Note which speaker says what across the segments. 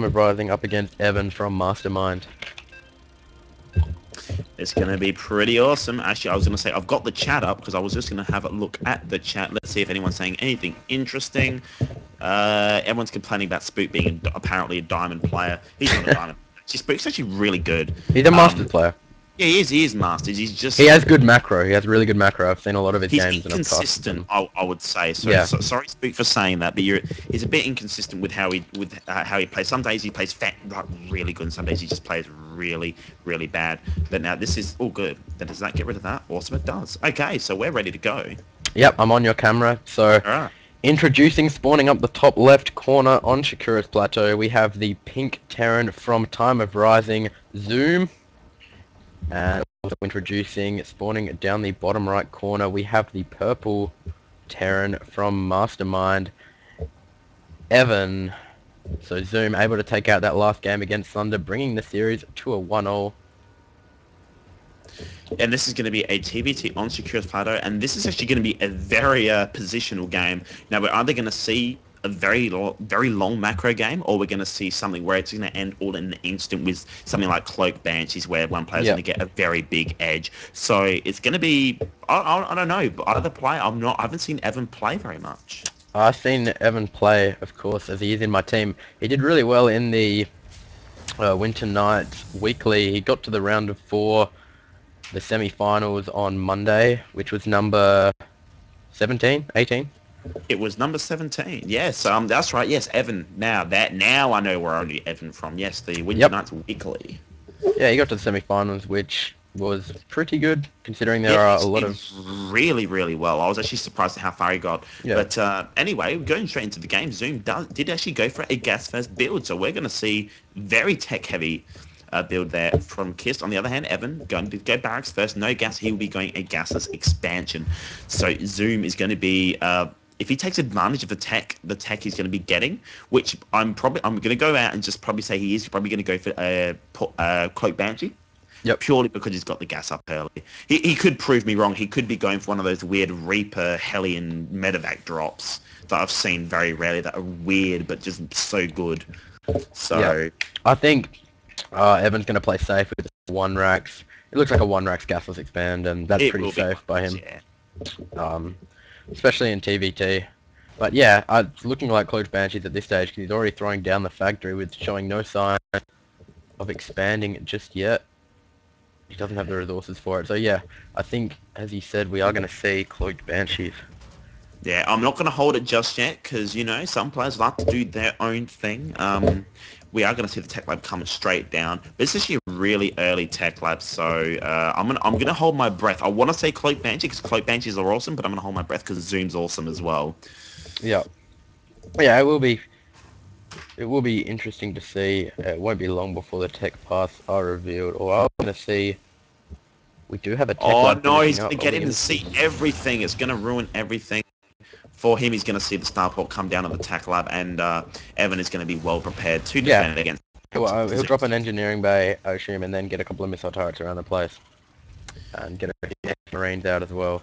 Speaker 1: of Rising up against Evan from Mastermind.
Speaker 2: It's going to be pretty awesome. Actually, I was going to say I've got the chat up because I was just going to have a look at the chat. Let's see if anyone's saying anything interesting. Everyone's complaining about Spook being apparently a diamond player. He's not a diamond. Spook's actually really good.
Speaker 1: He's a Masters player.
Speaker 2: Yeah, he is Masters. He's just...
Speaker 1: He has good macro. He has really good macro. I've seen a lot of his
Speaker 2: He's
Speaker 1: games.
Speaker 2: inconsistent,
Speaker 1: and
Speaker 2: I would say. So,
Speaker 1: yeah.
Speaker 2: Sorry, Spook, for saying that, but he's a bit inconsistent with how he plays. Some days he plays really good, and some days he just plays really, really bad. But now this is all good. Then does that get rid of that? Awesome, it does. Okay, so we're ready to go.
Speaker 1: Yep, I'm on your camera. So, introducing, spawning up the top left corner on Shakura's Plateau, we have the pink Terran from Time of Rising, ToRZooM. And also introducing, spawning down the bottom right corner, we have the purple Terran from Mastermind, Evan. So ToRZooM able to take out that last game against Thunder, bringing the series to a 1-0.
Speaker 2: And this is going to be a TBT on Shakura's Plateau, and this is actually going to be a very positional game. Now, we're either going to see a very long macro game, or we're going to see something where it's going to end all in an instant with something like Cloak Banshees, where one player's going to get a very big edge. So it's going to be, I don't know, but either play, I haven't seen Evan play very much.
Speaker 1: I've seen Evan play, of course, as he is in my team. He did really well in the Winter Nights weekly. He got to the round of 4, the semi-finals on Monday, which was number 17, 18.
Speaker 2: It was number 17. Yes, that's right. Yes, Evan. Now I know where I knew Evan from. Yes, the Winter Nights weekly.
Speaker 1: Yeah, he got to the semi-finals, which was pretty good considering there are a lot of
Speaker 2: really, really well. I was actually surprised at how far he got.
Speaker 1: Yeah.
Speaker 2: But anyway, going straight into the game, ToRZooM did actually go for a gas first build, so we're going to see very tech heavy build there from Kiss. On the other hand, Evan going to go barracks first. No gas. He will be going a gasless expansion. So ToRZooM is going to be if he takes advantage of the tech he's going to be getting, which I'm going to go out and just probably say he is probably going to go for Cloak Banshee.
Speaker 1: Yep.
Speaker 2: Purely because he's got the gas up early. He could prove me wrong. He could be going for one of those weird Reaper, Hellion, Medevac drops that I've seen very rarely that are weird but just so good. So
Speaker 1: I think Evan's going to play safe with 1-racks. It looks like a 1-racks gasless expand, and that's pretty safe by him.
Speaker 2: Yeah.
Speaker 1: Especially in TVT. But yeah, it's looking like Cloak Banshees at this stage because he's already throwing down the factory with showing no sign of expanding just yet. He doesn't have the resources for it. So yeah, I think, as he said, we are going to see Cloaked Banshees.
Speaker 2: Yeah, I'm not going to hold it just yet because, you know, some players like to do their own thing. We are going to see the tech lab coming straight down. But it's actually a really early tech lab, so I'm gonna hold my breath. I want to say Cloak Banshee because Cloak Banshees are awesome, but I'm going to hold my breath because ToRZoom's awesome as well.
Speaker 1: Yeah. Yeah, it will be. It will be interesting to see. It won't be long before the tech paths are revealed. Or I'm going to see. We do have a tech lab.
Speaker 2: Oh no, he's going to get in and see everything. It's going to ruin everything. For him, he's going to see the starport come down on the tech lab, and Evan is going to be well prepared to defend against.
Speaker 1: He'll drop an engineering bay, I assume, and then get a couple of missile turrets around the place, and get a few Marines out as well.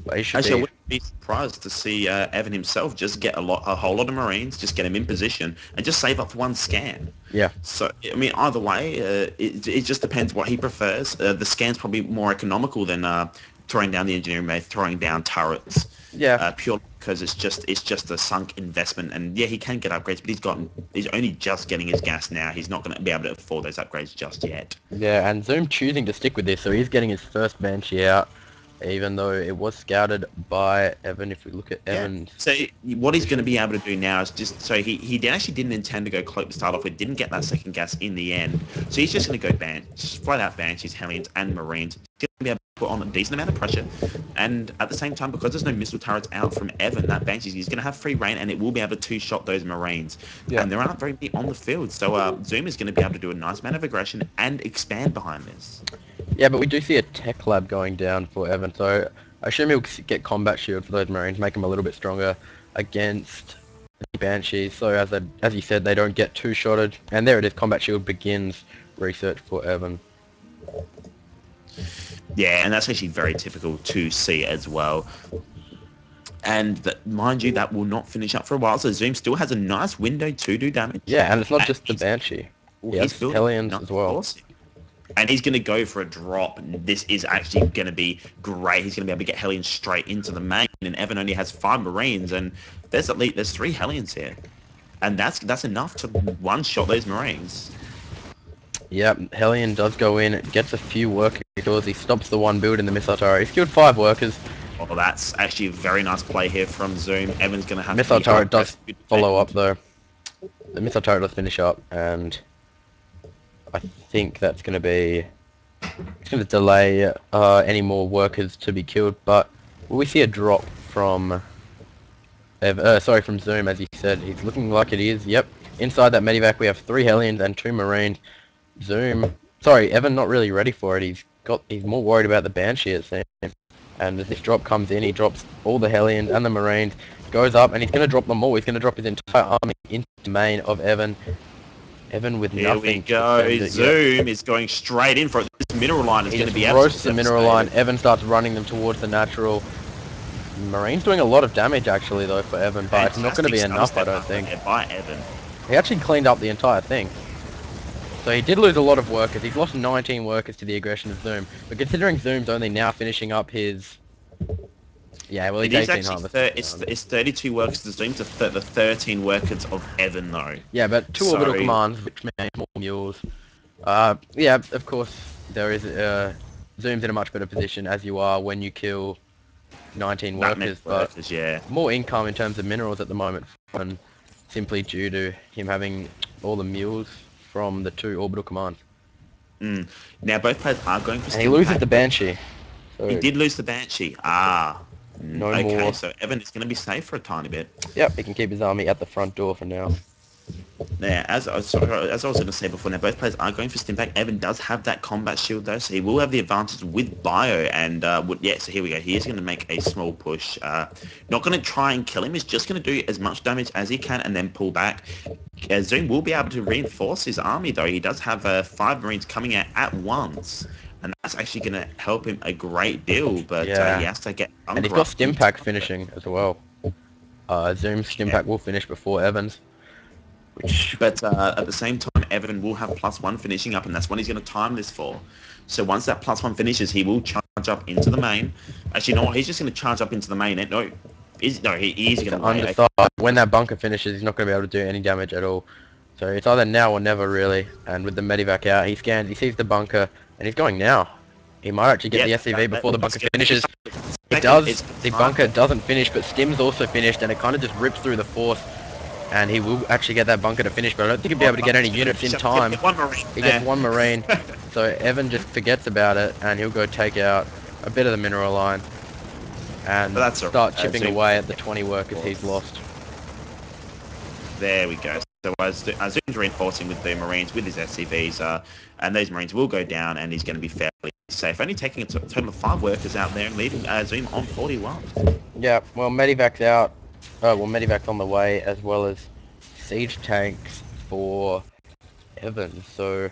Speaker 1: But he should
Speaker 2: Actually, I wouldn't be surprised to see Evan himself just get a whole lot of Marines, just get him in position, and just save up for one scan.
Speaker 1: Yeah.
Speaker 2: So, I mean, either way, it just depends what he prefers. The scan's probably more economical than throwing down the engineering bay, throwing down turrets.
Speaker 1: Yeah.
Speaker 2: Purely because it's just a sunk investment, and yeah, he can get upgrades, but he's only just getting his gas now. He's not going to be able to afford those upgrades just yet.
Speaker 1: Yeah, and ToRZooM choosing to stick with this, so he's getting his first Banshee out, even though it was scouted by Evan. If we look at Evan,
Speaker 2: so what he's going to be able to do now is just he actually didn't intend to go Cloak to start off with, didn't get that second gas in the end, so he's just going to go just flat out Banshees, Hellions, and Marines. He's going to be able to put on a decent amount of pressure, and at the same time, because there's no missile turrets out from Evan, that Banshees, he's going to have free reign, and it will be able to two-shot those Marines. And there aren't very many on the field, so ToRZooM is going to be able to do a nice amount of aggression and expand behind this.
Speaker 1: Yeah, but we do see a tech lab going down for Evan, so I assume he'll get combat shield for those Marines, make them a little bit stronger against the Banshees. So as you said, they don't get two-shotted, and there it is, combat shield begins research for Evan.
Speaker 2: Yeah, and that's actually very typical to see as well. And mind you, that will not finish up for a while. So Zoom still has a nice window to do damage.
Speaker 1: Yeah, and it's not
Speaker 2: And
Speaker 1: just the Banshee. He
Speaker 2: he's
Speaker 1: has
Speaker 2: building
Speaker 1: Hellions
Speaker 2: nice
Speaker 1: as well.
Speaker 2: force. And he's going to go for a drop. This is actually going to be great. He's going to be able to get Hellions straight into the main. And Evan only has 5 Marines, and there's 3 Hellions here. And that's enough to one-shot those Marines.
Speaker 1: Yep, Hellion does go in, gets a few worker kills. He stops the one build in the missile turret. He's killed 5 workers.
Speaker 2: Well, that's actually a very nice play here from Zoom. Evan's going to have
Speaker 1: Missile
Speaker 2: to
Speaker 1: turret does follow up though. The missile turret does finish up, and I think that's going to be... It's going to delay any more workers to be killed, but will we see a drop from... from Zoom, as he said. He's looking like it is. Yep. Inside that medevac we have 3 Hellions and 2 Marines. Evan not really ready for it. He's more worried about the Banshee, it seems. And as this drop comes in, he drops all the Hellions and the Marines, goes up, and he's going to drop them all. He's going to drop his entire army into the main of Evan. Evan with
Speaker 2: Here
Speaker 1: nothing.
Speaker 2: we go. Zoom is going straight in for it. This mineral line is going to be absolutely
Speaker 1: roasts the mineral line. Evan starts running them towards the natural. Marine's doing a lot of damage actually though for Evan, but it's not going to be enough, I don't think.
Speaker 2: By Evan.
Speaker 1: He actually cleaned up the entire thing. So he did lose a lot of workers. He's lost 19 workers to the aggression of Zoom. But considering Zoom's only now finishing up his... Yeah, well, he's 18 harvest.
Speaker 2: It's 32 workers to Zoom to the 13 workers of Evan, though.
Speaker 1: Yeah, but 2 orbital commands, which means more mules. Yeah, of course, there is... Zoom's in a much better position as you are when you kill 19 workers, but
Speaker 2: yeah.
Speaker 1: More income in terms of minerals at the moment, and simply due to him having all the mules from the 2 orbital commands.
Speaker 2: Now both players are going for...
Speaker 1: And he loses the Banshee.
Speaker 2: So he did lose the Banshee.
Speaker 1: No more.
Speaker 2: So Evan is going to be safe for a tiny bit.
Speaker 1: Yep, he can keep his army at the front door for now.
Speaker 2: Yeah, as I was going to say before, now both players are going for Stimpack. Evan does have that combat shield though, so he will have the advantage with Bio. And so here we go. He is going to make a small push. Not going to try and kill him. He's just going to do as much damage as he can and then pull back. Zoom will be able to reinforce his army though. He does have 5 Marines coming out at once. And that's actually going to help him a great deal, but he has to get...
Speaker 1: And he's got Stimpack finishing as well. Zoom's Stimpack will finish before Evan's.
Speaker 2: But at the same time, Evan will have +1 finishing up, and that's what he's going to time this for. So once that +1 finishes, he will charge up into the main. Actually, no, he's just going to charge up into the main. He is going
Speaker 1: to... When that bunker finishes, he's not going to be able to do any damage at all. So it's either now or never, really. And with the medevac out, he scans, he sees the bunker, and he's going now. He might actually get the SCV before the bunker finishes. It does. The bunker doesn't finish, but Stim's also finished, and it kind of just rips through the force. And he will actually get that bunker to finish, but I don't think he'll be able to get any units in time. He gets 1 Marine, so Evan just forgets about it, and he'll go take out a bit of the mineral line, and start chipping away at the 20 workers he's lost.
Speaker 2: There we go. So as Zoom's reinforcing with the Marines, with his SCVs, and those Marines will go down, and he's going to be fairly safe. Only taking a total of 5 workers out there and leaving Zoom on 41.
Speaker 1: Yeah, well, medevac's out. Medevac's on the way, as well as siege tanks for Evan. So,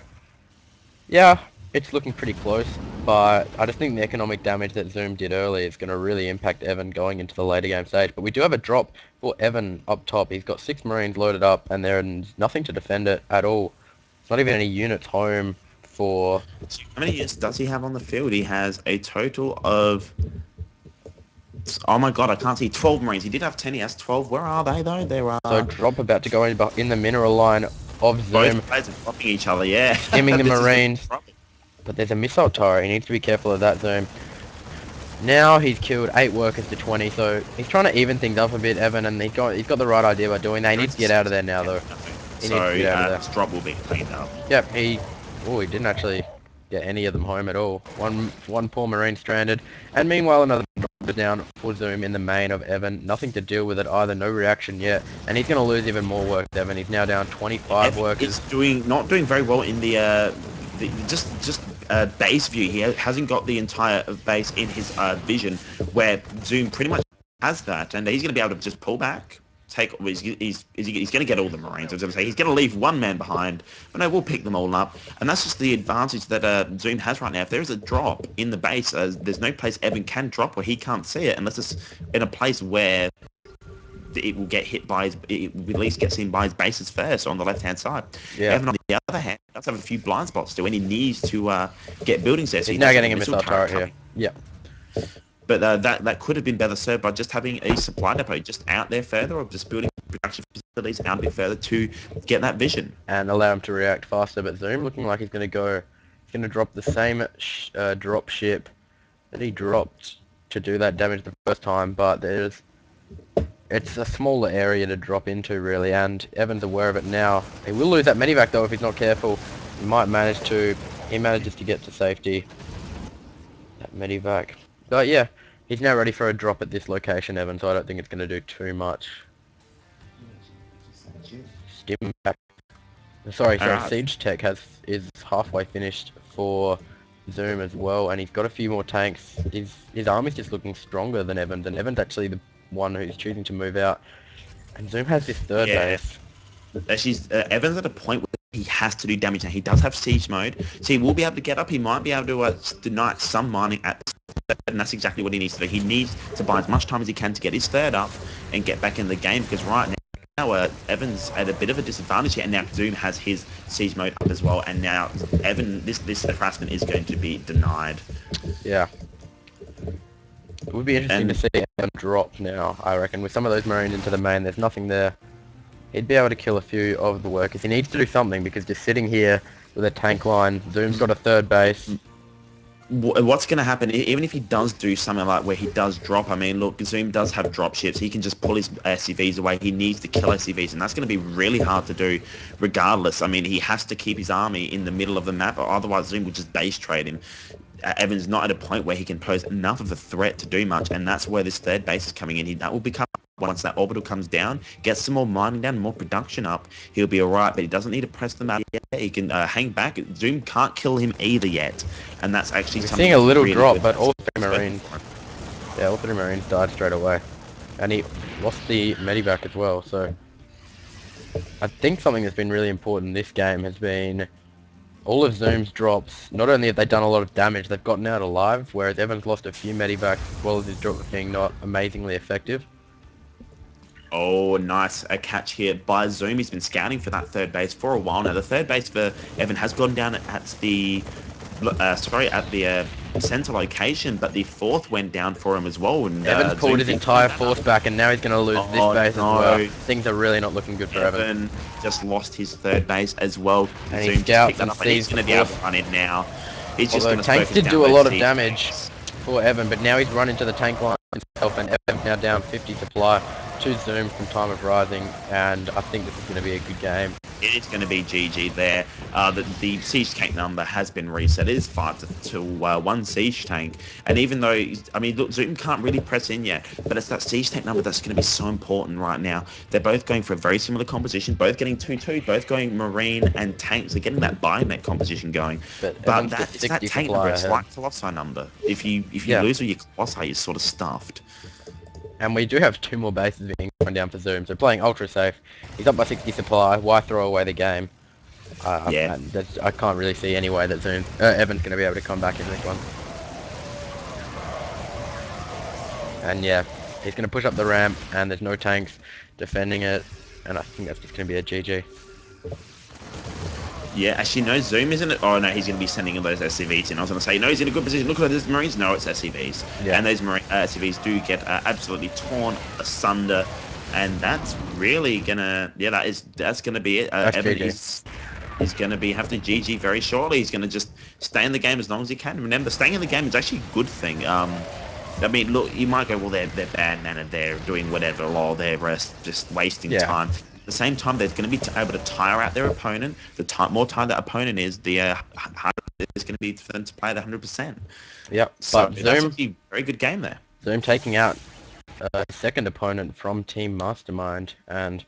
Speaker 1: yeah, it's looking pretty close, but I just think the economic damage that Zoom did early is going to really impact Evan going into the later game stage. But we do have a drop for Evan up top. He's got 6 Marines loaded up, and there's nothing to defend it at all. It's not even any units home for...
Speaker 2: How many units does he have on the field? He has a total of... Oh my god, I can't see 12 Marines. He did have 10, he has 12. Where are they though? There are...
Speaker 1: So drop about to go in the mineral line of Zoom.
Speaker 2: Both players are dropping each other, yeah.
Speaker 1: Skimming the Marines. But there's a missile turret. He needs to be careful of that, Zoom. Now he's killed 8 workers to 20, so he's trying to even things up a bit, Evan, and he's got the right idea by doing that. He needs to get out of there now, though. He needs to get out of there.
Speaker 2: This drop will be cleaned up.
Speaker 1: Yep, he didn't actually get any of them home at all. One poor Marine stranded, and meanwhile another drop is down for Zoom in the main of Evan. Nothing to deal with it either, no reaction yet, and he's going to lose even more work, Evan. He's now down 25 workers.
Speaker 2: He's not doing very well in the base view. He hasn't got the entire base in his vision, where Zoom pretty much has that, and he's going to be able to just pull back. take. He's going to get all the Marines. I was going to say he's going to leave one man behind, but no, we'll pick them all up, and that's just the advantage that Zoom has right now. If there is a drop in the base, there's no place Evan can drop where he can't see it, unless it's in a place where it will get hit by it will at least get seen by his bases first on the left hand side.
Speaker 1: Yeah.
Speaker 2: Evan, on the other hand, does have a few blind spots still, and he needs to get buildings there. So
Speaker 1: he's now getting a missile turret here. Yeah.
Speaker 2: But that could have been better served by just having a supply depot just out there further, or just building production facilities out a bit further to get that vision
Speaker 1: and allow him to react faster. But Zoom looking like he's going to drop the same drop ship that he dropped to do that damage the first time, but it's a smaller area to drop into really, and Evan's aware of it now. He will lose that medivac though if he's not careful. He manages to get to safety. That medivac. But yeah, he's now ready for a drop at this location, Evan, so I don't think it's going to do too much. Stim back. Sorry, Siege Tech is halfway finished for Zoom as well, and he's got a few more tanks. His army's just looking stronger than Evan's, and Evan's actually the one who's choosing to move out. And Zoom has this third base.
Speaker 2: Evan's at a point where he has to do damage now. He does have siege mode, so he will be able to get up. He might be able to deny some mining at third, and that's exactly what he needs to do. He needs to buy as much time as he can to get his third up and get back in the game, because right now Evan's at a bit of a disadvantage here, and now Zoom has his siege mode up as well, and now Evan, this harassment is going to be denied.
Speaker 1: Yeah. It would be interesting to see him drop now, I reckon. With some of those Marines into the main, there's nothing there. He'd be able to kill a few of the workers. He needs to do something, because just sitting here with a tank line, Zoom's got a third base.
Speaker 2: What's going to happen, even if he does do something like where he does drop, I mean, look, Zoom does have drop ships. He can just pull his SCVs away. He needs to kill SCVs, and that's going to be really hard to do regardless. I mean, he has to keep his army in the middle of the map, or otherwise Zoom will just base trade him. Evan's not at a point where he can pose enough of a threat to do much, and that's where this third base is coming in. That will become, once that orbital comes down, gets some more mining down, more production up, he'll be alright, but he doesn't need to press the map yet. He can hang back. Zoom can't kill him either yet, and that's actually something.
Speaker 1: Seeing a little really drop, but all three Marines died straight away, and he lost the medivac as well. So I think something that's been really important in this game has been all of Zoom's drops. Not only have they done a lot of damage, they've gotten out alive, whereas Evan's lost a few medivacs as well as his drop being not amazingly effective.
Speaker 2: Oh, nice. A catch here by Zoom. He's been scouting for that third base for a while now. The third base for Evan has gone down at the center location, but the fourth went down for him as well. And
Speaker 1: Evan's pulled his entire force back, and now he's going to lose this base as well. Things are really not looking good for Evan.
Speaker 2: Evan just lost his third base as well.
Speaker 1: And he scouts and sees
Speaker 2: he's going to be able to run in now. He's just
Speaker 1: Although tanks did do a lot of damage for Evan, but now he's run into the tank line himself, and Evan's now down 50 supply to Zoom from Time of Rising, and I think this is going to be a good game.
Speaker 2: It is going to be GG there. The siege tank number has been reset. It is 5 to 1 siege tank, and even though, I mean, look, Zoom can't really press in yet, but it's that siege tank number that's going to be so important right now. They're both going for a very similar composition, both getting 2-2, both going Marine and tanks. They're getting that biomet composition going, but that tank number, it's like Colossi number. If you lose all your Colossi, you're sort of stuffed.
Speaker 1: And we do have 2 more bases being run down for Zoom, so playing ultra safe. He's up by 60 supply. Why throw away the game?
Speaker 2: Yeah.
Speaker 1: I can't really see any way that Evan's going to be able to come back in this one. And yeah, he's going to push up the ramp, and there's no tanks defending it, and I think that's just going to be a GG.
Speaker 2: Yeah, actually, no, Zoom isn't it? Oh, no, he's going to be sending in those SCVs in. I was going to say, no, he's in a good position. Look at those Marines. No, it's SCVs. Yeah. And those SCVs do get absolutely torn asunder. And that's really going to, yeah, that's going to be it. Evan is going to be having to GG very shortly. He's going to just stay in the game as long as he can. Remember, staying in the game is actually a good thing. I mean, look, you might go, well, they're bad men and they're doing whatever, or they're just wasting time. At the same time, they're going to be able to tire out their opponent. The more tired that opponent is, the harder it's going to be for them to play at 100%.
Speaker 1: Yep.
Speaker 2: So
Speaker 1: but
Speaker 2: that's actually a very good game there.
Speaker 1: Zoom taking out a second opponent from Team Mastermind, and